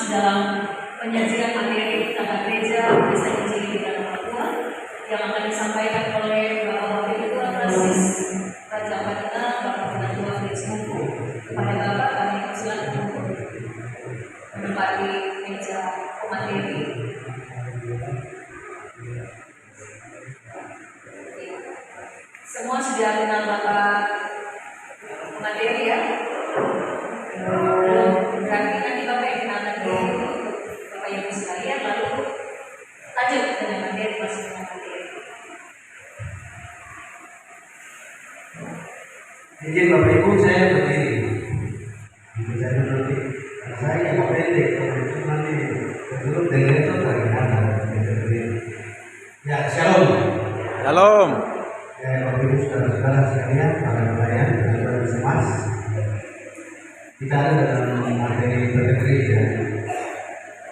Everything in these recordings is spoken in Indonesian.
dalam penyajian materi tata gereja Desa Injili di dalam Papua yang akan disampaikan oleh Bapak Wakil Ketua Prasis Raja Padina, Bapak Penatua Fritz Mungku. Kepada Bapak kami persilakan untuk menempati meja pemateri. Semua sudah kenal Bapak pemateri ya? Berarti nanti Bapak yang kenal lagi Bapak Ibu sekalian, lalu lanjut dengan materi, masuk dengan materi. Izin Bapak Ibu, saya berdiri. Saya berdiri. Saya yang pendek, cuma nih sebelum dengan itu bagaimana? Ya, shalom. Shalom. Ya, Bapak Ibu saudara-saudara sekalian, para pelayan dan semas. Kita ada dalam materi gereja.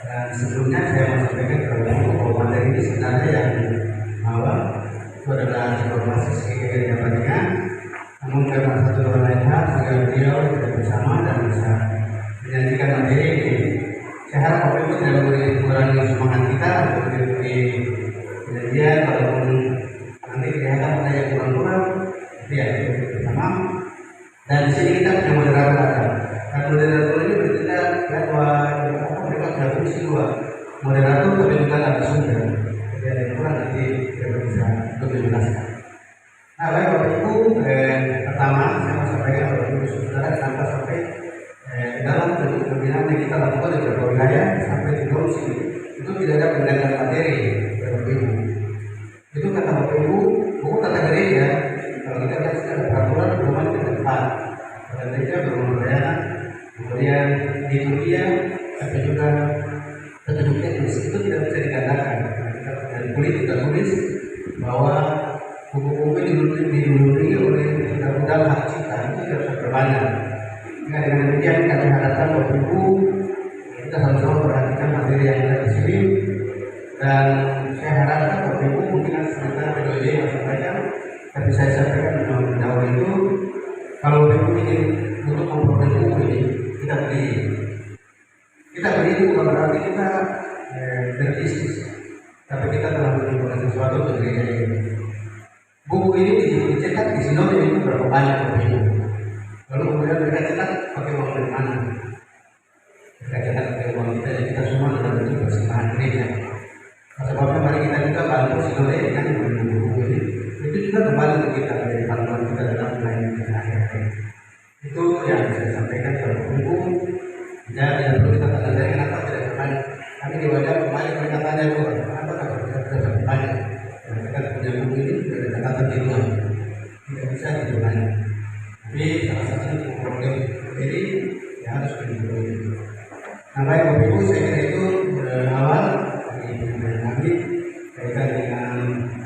Dan sebelumnya saya mau sampaikan kepada Bapak bahwa materi ini sebenarnya yang awal itu adalah informasi gereja Padina. Namun karena satu dan lain hal, sehingga beliau tidak bersama dan bisa menyajikan materi ini. Saya harap Bapak Ibu tidak mengurangi semangat kita untuk mengikuti penyajian, walaupun nanti kelihatan ada yang kurang-kurang, tapi ya itu bersama. Dan di sini kita punya moderator ada. Dan moderator ini bertindak mereka sudah fungsi dua, moderator tapi juga narasumber. Jadi ada yang kurang nanti kita bisa untuk menjelaskan. Nah, baik Bapak Ibu, pertama saya mau sampaikan Bapak Ibu saudara kenapa sampai dalam pembinaan yang kita lakukan di beberapa wilayah sampai di Domsi itu tidak ada pendidikan materi Bapak Ibu. Itu kata Bapak Ibu, buku tata gereja kalau kita lihat ada peraturan rumah ke depan, tata gereja berumur kemudian di Turkiya tapi juga petunjuk teknis itu tidak bisa digandakan. Dari kulit kita tulis bahwa buku-buku dilindungi oleh undang-undang hak cipta itu tidak bisa berbanyak. Dengan demikian kami harapkan Bapak Ibu kita sama-sama perhatikan materi yang ada di sini, dan saya harapkan Bapak Ibu mungkin sebentar PDOJ yang sampaikan, tapi saya sampaikan lebih dahulu itu kalau Bapak Ibu ingin untuk memperoleh buku ini kita beli itu bukan berarti kita berbisnis, tapi kita telah menimbulkan sesuatu untuk gereja ini. Buku ini dicetak di Sinode itu berapa banyak Bapak Ibu? Lalu kemudian mereka cetak pakai uang dari mana? Mereka cetak pakai uang kita, jadi kita semua dalam bentuk persembahan gereja. Sebabnya mari kita juga bantu Sinode dengan membeli buku ini. Itu juga kembali ke kita dari bantuan kita dalam pelayanan kita akhir-akhir. Itu yang saya sampaikan kepada Ibu. Dan tidak perlu kita tanya kenapa tidak berbanyak. Kami di wadah pemain mereka tanya dulu, kenapa kita tidak berbanyak? Kita punya buku ini sudah ada catatan di luar, tidak bisa dibanyak. Tapi salah satunya untuk problem materi yang harus diperoleh. Nah, baik Bapak Ibu, saya kira itu awal dari penyampaian kami kaitan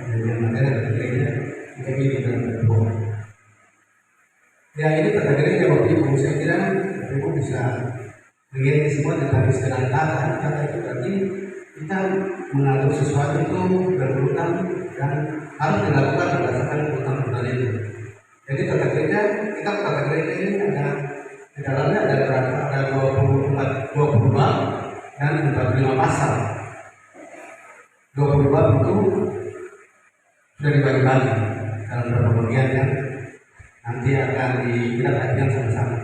dengan materi tata gereja kami di dalam kedua. Ya, ini tata gereja Bapak Ibu, saya kira Bapak Ibu bisa mengerti semua tentang istilah kata itu berarti kita mengatur sesuatu itu berurutan dan harus dilakukan berdasarkan urutan-urutan itu. Jadi tata gereja, kita tata gereja ini ada di dalamnya ada berapa? Ada 20 bab dan 45 pasal. 20 bab itu sudah dibagi-bagi dalam beberapa bagian yang nanti akan kita kajian sama-sama.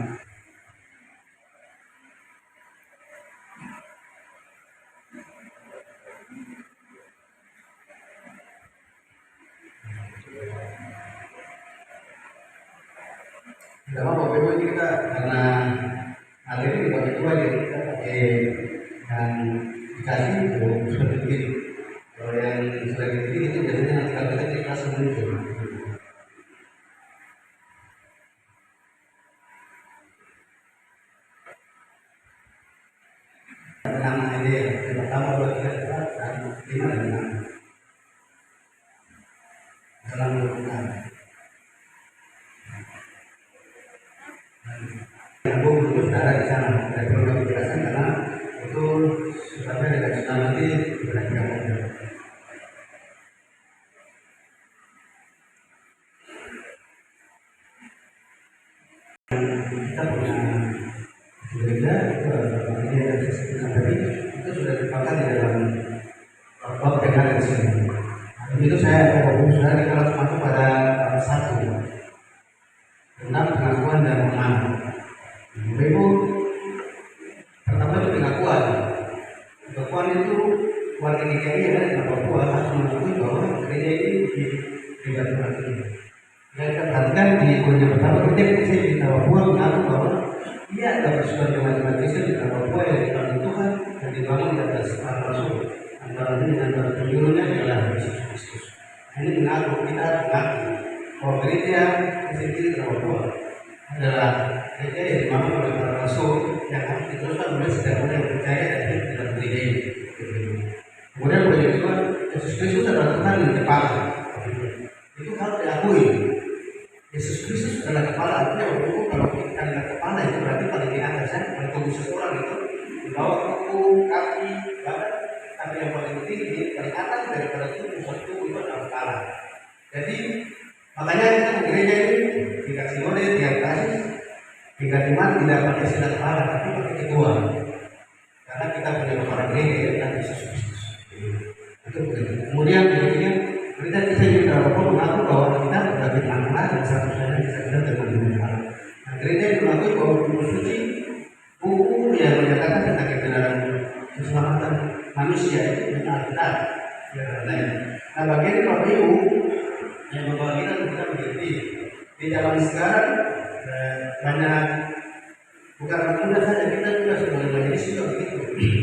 Dalam Bapak Ibu ini kita karena hari ini dibagi dua jadi kita pakai yang dikasih seperti ini. Kalau yang sudah ini itu biasanya nanti kalau kita dikasih muncul. Nama ini yang pertama buat kita dan 5 dan 6. Dalam melakukan. Aku untuk saudara di sana, saya perlu kami jelaskan karena itu sebabnya dengan kita nanti beragam. Kita punya gereja itu ini yang saya sebutkan tadi Saudara kita langsung masuk pada bab 1 tentang pengakuan dan mengaku. Bapak Ibu, pertama itu pengakuan. Pengakuan itu warga DKI yang ada di Papua harus mengakui bahwa gereja ini tidak berarti. Yang kita perhatikan di poin yang pertama, kita di Papua mengaku bahwa ia ada persekutuan jemaat Kristen di Papua yang dibangun Tuhan dan dibangun di atas para rasul. Antara ini antara penyuruhnya adalah Yesus Kristus. Ini mengaku, kita mengaku bahwa gereja Kristen di Papua adalah gereja yang dibangun oleh para rasul yang harus diteruskan oleh setiap orang yang percaya dan hidup dalam gereja ini. Kemudian poin kedua, Yesus Kristus adalah Tuhan yang kepala. Itu harus diakui. Yesus Kristus adalah kepala. Artinya waktu kalau kita adalah kepala itu berarti paling di atas ya. Kalau tubuh seseorang itu di bawah kuku, kaki, badan, tapi yang paling tinggi, paling atas daripada tubuh itu adalah kepala. Jadi makanya kita gereja ini tingkat sinode, tingkat kasis, tingkat iman tidak pakai istilah kepala, tapi pakai ketua. Karena kita punya kepala gereja dan Yesus Kristus. Itu kemudian berikutnya kita juga mengaku bahwa kita sebagai anak dan satu-satunya bisa kita dengan Tuhan. Nah, gereja itu mengakui bahwa buku suci, buku yang menyatakan tentang kebenaran keselamatan manusia itu benar benar. Nah, bagian Bapak Ibu yang membawa kita menjadi di zaman sekarang banyak bukan mudah saja kita juga sudah menjadi sudah begitu.